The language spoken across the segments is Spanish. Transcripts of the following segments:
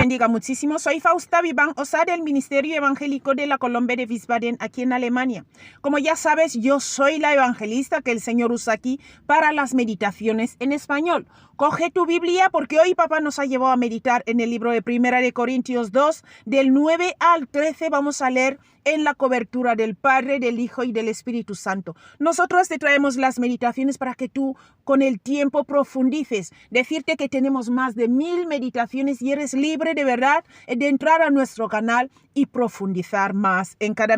bendiga muchísimo. Soy Fausta Vivan Osa del Ministerio Evangélico de la Colombia de Wiesbaden, aquí en Alemania. Como ya sabes, yo soy la evangelista que el Señor usa aquí para las meditaciones en español. Coge tu Biblia porque hoy papá nos ha llevado a meditar en el libro de 1 de Corintios 2, del 9 al 13. Vamos a leer en la cobertura del Padre, del Hijo y del Espíritu Santo. Nosotros te traemos las meditaciones para que tú con el tiempo profundices. Decirte que tenemos más de 1000 meditaciones y eres libre de verdad de entrar a nuestro canal y profundizar más en cada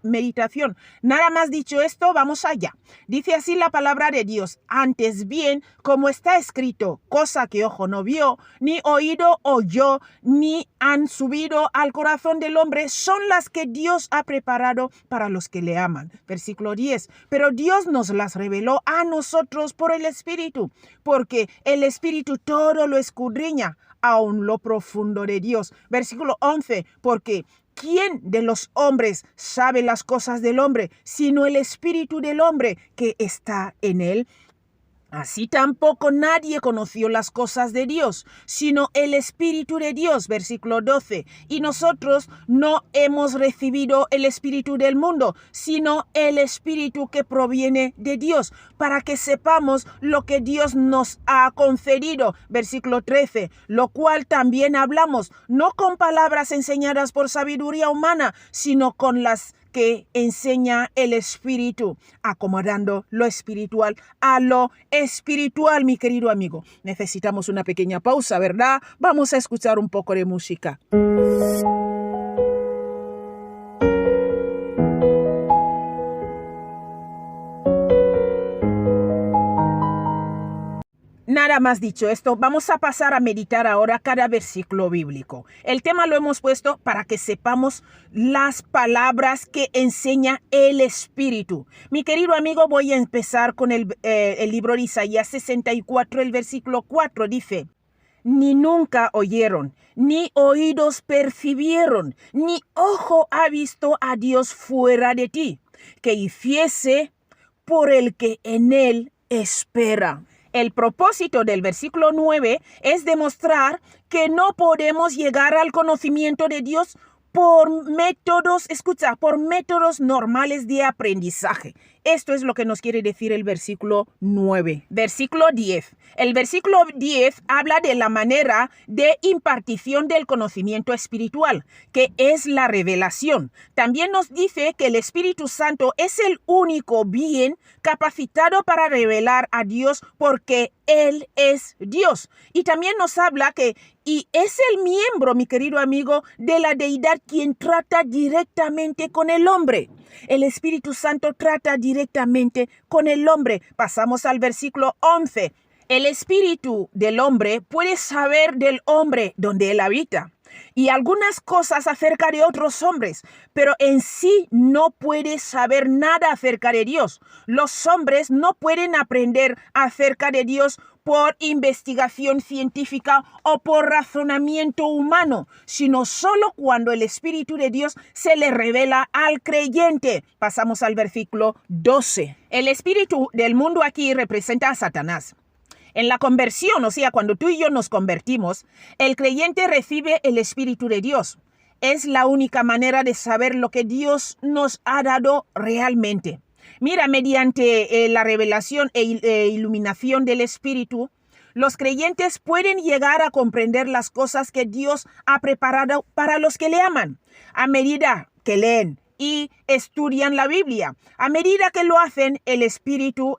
meditación. Nada más dicho esto, vamos allá. Dice así la palabra de Dios: antes bien, como está escrito, cosa que ojo no vio, ni oído oyó, ni han subido al corazón del hombre, son las que Dios ha preparado para los que le aman. Versículo 10. Pero Dios nos las reveló a nosotros por el Espíritu, porque el Espíritu todo lo escudriña, aun lo profundo de Dios. Versículo 11. Porque ¿quién de los hombres sabe las cosas del hombre, sino el Espíritu del hombre que está en él? Así tampoco nadie conoció las cosas de Dios, sino el Espíritu de Dios. Versículo 12. Y nosotros no hemos recibido el Espíritu del mundo, sino el Espíritu que proviene de Dios, para que sepamos lo que Dios nos ha concedido. Versículo 13. Lo cual también hablamos, no con palabras enseñadas por sabiduría humana, sino con las que enseña el Espíritu, acomodando lo espiritual a lo espiritual, mi querido amigo. Necesitamos una pequeña pausa, ¿verdad? Vamos a escuchar un poco de música. Nada más dicho esto, vamos a pasar a meditar ahora cada versículo bíblico. El tema lo hemos puesto para que sepamos las palabras que enseña el Espíritu. Mi querido amigo, voy a empezar con el libro de Isaías 64, el versículo 4. Dice: ni nunca oyeron, ni oídos percibieron, ni ojo ha visto a Dios fuera de ti, que hiciese por el que en él espera. El propósito del versículo 9 es demostrar que no podemos llegar al conocimiento de Dios por métodos, por métodos normales de aprendizaje. Esto es lo que nos quiere decir el versículo 9. Versículo 10. El versículo 10 habla de la manera de impartición del conocimiento espiritual, que es la revelación. También nos dice que el Espíritu Santo es el único bien capacitado para revelar a Dios porque Él es Dios. Y también nos habla que y es el miembro, mi querido amigo, de la deidad quien trata directamente con el hombre. El Espíritu Santo trata directamente con el hombre. Pasamos al versículo 11. El espíritu del hombre puede saber del hombre donde él habita y algunas cosas acerca de otros hombres, pero en sí no puede saber nada acerca de Dios. Los hombres no pueden aprender acerca de Dios por investigación científica o por razonamiento humano, sino solo cuando el Espíritu de Dios se le revela al creyente. Pasamos al versículo 12. El espíritu del mundo aquí representa a Satanás. En la conversión, o sea, cuando tú y yo nos convertimos, el creyente recibe el Espíritu de Dios. Es la única manera de saber lo que Dios nos ha dado realmente. Mira, mediante la revelación e iluminación del Espíritu, los creyentes pueden llegar a comprender las cosas que Dios ha preparado para los que le aman, a medida que leen y estudian la Biblia. A medida que lo hacen, el Espíritu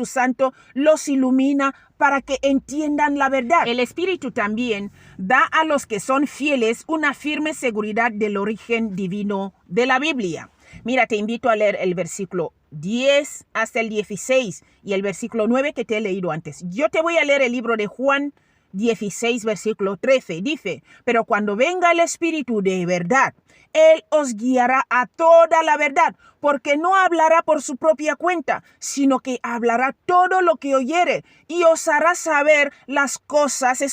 Santo los ilumina para que entiendan la verdad. El Espíritu también da a los que son fieles una firme seguridad del origen divino de la Biblia. Mira, te invito a leer el versículo 10 hasta el 16 y el versículo 9 que te he leído antes. Yo te voy a leer el libro de Juan 16, versículo 13. Dice: pero cuando venga el Espíritu de verdad, Él os guiará a toda la verdad, porque no hablará por su propia cuenta, sino que hablará todo lo que oyere y os hará saber las cosas,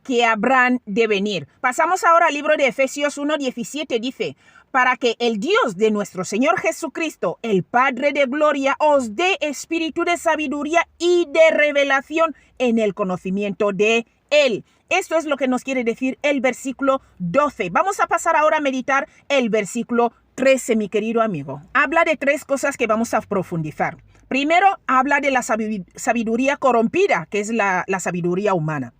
que habrán de venir. Pasamos ahora al libro de Efesios 1:17. Dice: para que el Dios de nuestro Señor Jesucristo, el Padre de gloria, os dé espíritu de sabiduría y de revelación en el conocimiento de Él, Esto es lo que nos quiere decir el versículo 12. Vamos a pasar ahora a meditar el versículo 13, mi querido amigo. Habla de 3 cosas que vamos a profundizar. Primero, habla de la sabiduría corrompida, que es la sabiduría humana.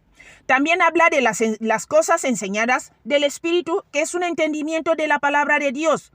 También habla de las cosas enseñadas del Espíritu, que es un entendimiento de la palabra de Dios.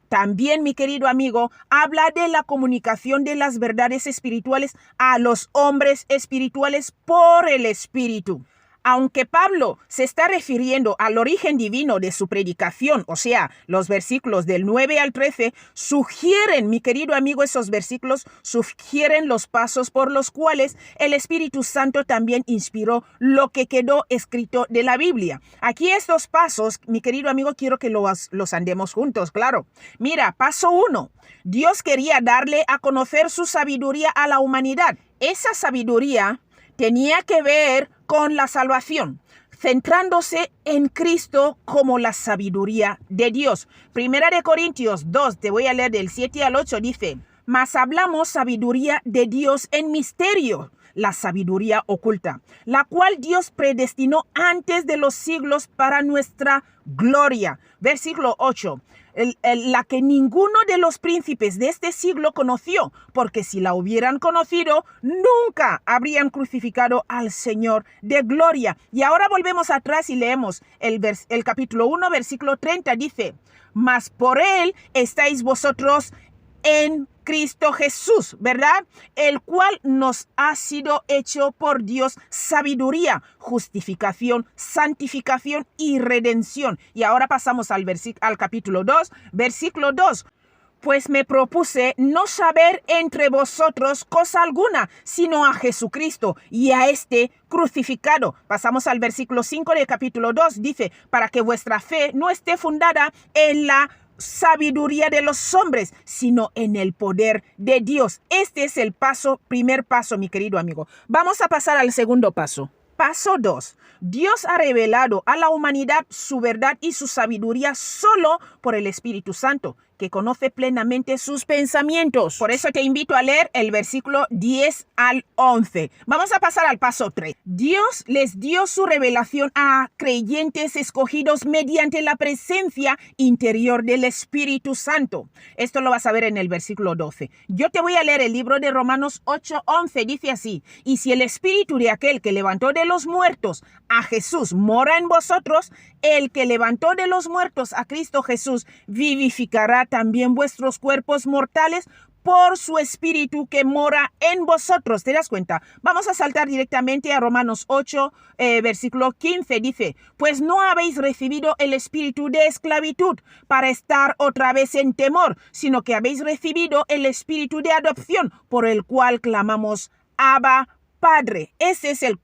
También, mi querido amigo, habla de la comunicación de las verdades espirituales a los hombres espirituales por el Espíritu. Aunque Pablo se está refiriendo al origen divino de su predicación, o sea, los versículos del 9 al 13, sugieren, mi querido amigo, esos versículos sugieren los pasos por los cuales el Espíritu Santo también inspiró lo que quedó escrito de la Biblia. Aquí estos pasos, mi querido amigo, quiero que los andemos juntos, claro. Mira, paso 1. Dios quería darle a conocer su sabiduría a la humanidad. Esa sabiduría tenía que ver con la salvación, centrándose en Cristo como la sabiduría de Dios. Primera de Corintios 2, te voy a leer del 7 al 8, dice: mas hablamos sabiduría de Dios en misterio, la sabiduría oculta, la cual Dios predestinó antes de los siglos para nuestra gloria. Versículo 8. La que ninguno de los príncipes de este siglo conoció, porque si la hubieran conocido, nunca habrían crucificado al Señor de gloria. Y ahora volvemos atrás y leemos el capítulo 1, versículo 30, dice: mas por él estáis vosotros en Cristo Jesús, ¿verdad? El cual nos ha sido hecho por Dios sabiduría, justificación, santificación y redención. Y ahora pasamos al capítulo 2, versículo 2. Pues me propuse no saber entre vosotros cosa alguna, sino a Jesucristo y a este crucificado. Pasamos al versículo 5 del capítulo 2. Dice: para que vuestra fe no esté fundada en la sabiduría de los hombres, sino en el poder de Dios. Este es el primer paso, mi querido amigo. Vamos a pasar al segundo paso. Paso 2. Dios ha revelado a la humanidad su verdad y su sabiduría solo por el Espíritu Santo, que conoce plenamente sus pensamientos. Por eso te invito a leer el versículo 10 al 11. Vamos a pasar al paso 3. Dios les dio su revelación a creyentes escogidos mediante la presencia interior del Espíritu Santo. Esto lo vas a ver en el versículo 12. Yo te voy a leer el libro de Romanos 8:11. Dice así: y si el Espíritu de aquel que levantó de los muertos a Jesús mora en vosotros, el que levantó de los muertos a Cristo Jesús vivificará también vuestros cuerpos mortales por su Espíritu que mora en vosotros. ¿Te das cuenta? Vamos a saltar directamente a Romanos 8, versículo 15. Dice: pues no habéis recibido el espíritu de esclavitud para estar otra vez en temor, sino que habéis recibido el espíritu de adopción, por el cual clamamos: Abba, Padre. Ese es el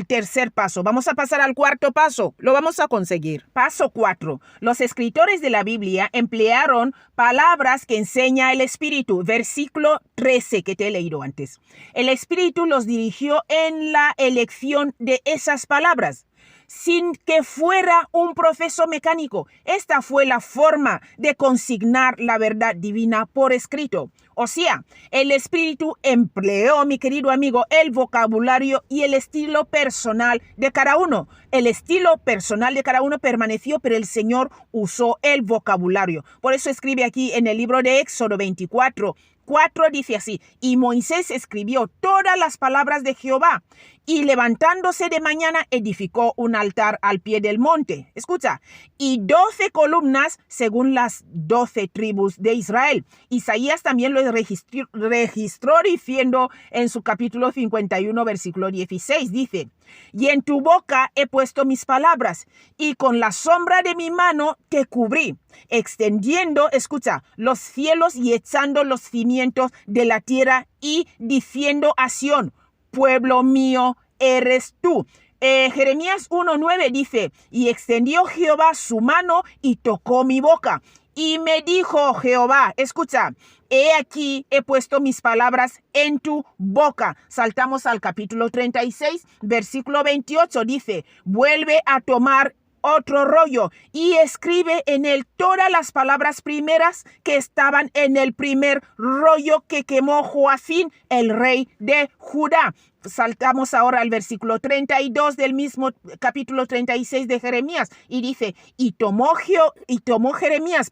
tercer paso. Vamos a pasar al cuarto paso. Lo vamos a conseguir. Paso 4. Los escritores de la Biblia emplearon palabras que enseña el Espíritu. Versículo 13 que te he leído antes. El Espíritu los dirigió en la elección de esas palabras, sin que fuera un proceso mecánico. Esta fue la forma de consignar la verdad divina por escrito. O sea, el Espíritu empleó, mi querido amigo, el vocabulario y el estilo personal de cada uno. El estilo personal de cada uno permaneció, pero el Señor usó el vocabulario. Por eso escribe aquí en el libro de Éxodo 24:4, dice así: y Moisés escribió todas las palabras de Jehová, y levantándose de mañana edificó un altar al pie del monte. Escucha, y 12 columnas según las 12 tribus de Israel. Isaías también lo registró diciendo en su capítulo 51, versículo 16, dice: y en tu boca he puesto mis palabras, y con la sombra de mi mano te cubrí, extendiendo, escucha, los cielos y echando los cimientos de la tierra, y diciendo a Sión: pueblo mío eres tú. Jeremías 1:9 dice: y extendió Jehová su mano y tocó mi boca. Y me dijo Jehová, escucha, he aquí he puesto mis palabras en tu boca. Saltamos al capítulo 36, versículo 28, dice: vuelve a tomar otro rollo y escribe en él todas las palabras primeras que estaban en el primer rollo que quemó Joacim, el rey de Judá. Saltamos ahora al versículo 32 del mismo capítulo 36 de Jeremías y dice, y tomó Jeremías,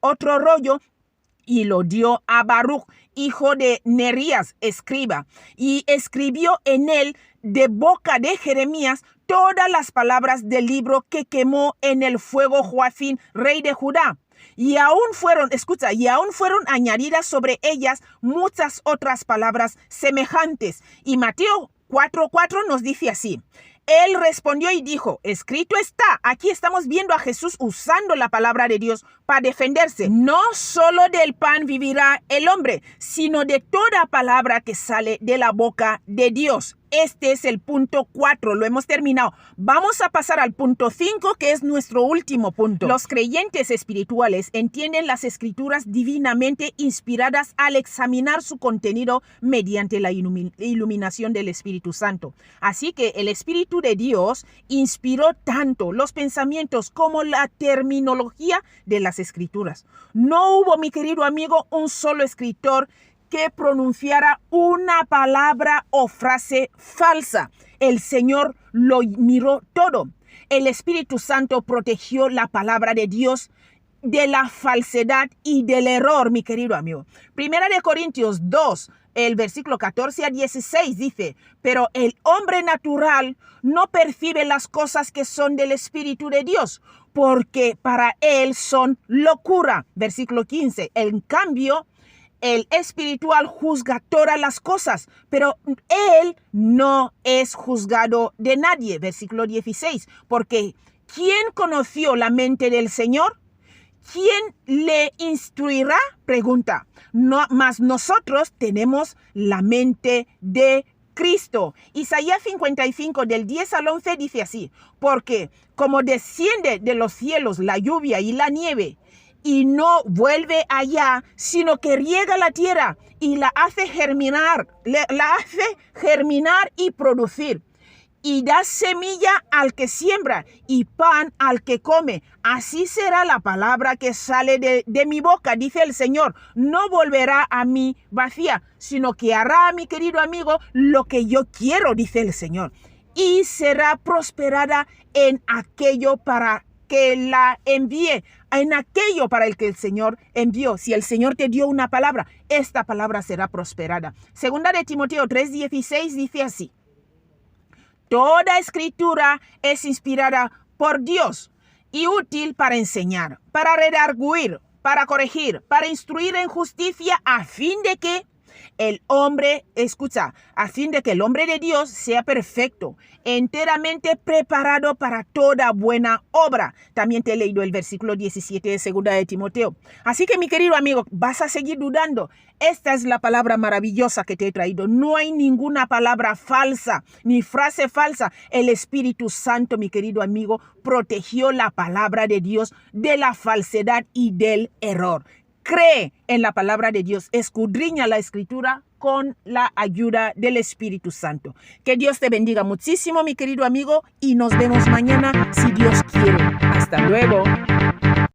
otro rollo y lo dio a Baruch, hijo de Nerías, escriba, y escribió en él de boca de Jeremías todas las palabras del libro que quemó en el fuego Joacim, rey de Judá. Y aún fueron añadidas sobre ellas muchas otras palabras semejantes. Y Mateo 4:4 nos dice así. Él respondió y dijo, escrito está. Aquí estamos viendo a Jesús usando la palabra de Dios para defenderse. No solo del pan vivirá el hombre, sino de toda palabra que sale de la boca de Dios. Este es el punto 4, lo hemos terminado. Vamos a pasar al punto 5, que es nuestro último punto. Los creyentes espirituales entienden las escrituras divinamente inspiradas al examinar su contenido mediante la iluminación del Espíritu Santo. Así que el Espíritu de Dios inspiró tanto los pensamientos como la terminología de las escrituras. No hubo, mi querido amigo, un solo escritor que pronunciara una palabra o frase falsa. El Señor lo miró todo. El Espíritu Santo protegió la palabra de Dios de la falsedad y del error, mi querido amigo. Primera de Corintios 2, el versículo 14 a 16 dice, pero el hombre natural no percibe las cosas que son del Espíritu de Dios, porque para él son locura. Versículo 15, en cambio, el espiritual juzga todas las cosas, pero él no es juzgado de nadie. Versículo 16, porque ¿quién conoció la mente del Señor? ¿Quién le instruirá? Pregunta. No, mas nosotros tenemos la mente de Cristo. Isaías 55 del 10 al 11 dice así, porque como desciende de los cielos la lluvia y la nieve, y no vuelve allá, sino que riega la tierra y la hace germinar y producir. Y da semilla al que siembra y pan al que come. Así será la palabra que sale de mi boca, dice el Señor. No volverá a mí vacía, sino que hará, mi querido amigo, lo que yo quiero, dice el Señor. Y será prosperada en aquello para que la envíe, en aquello para el que el Señor envió. Si el Señor te dio una palabra, esta palabra será prosperada. Segunda de Timoteo 3:16 dice así, toda escritura es inspirada por Dios y útil para enseñar, para redarguir, para corregir, para instruir en justicia, a fin de que el hombre de Dios sea perfecto, enteramente preparado para toda buena obra. También te he leído el versículo 17 de Segunda de Timoteo. Así que, mi querido amigo, vas a seguir dudando. Esta es la palabra maravillosa que te he traído. No hay ninguna palabra falsa, ni frase falsa. El Espíritu Santo, mi querido amigo, protegió la palabra de Dios de la falsedad y del error. Cree en la palabra de Dios, escudriña la Escritura con la ayuda del Espíritu Santo. Que Dios te bendiga muchísimo, mi querido amigo, y nos vemos mañana si Dios quiere. Hasta luego.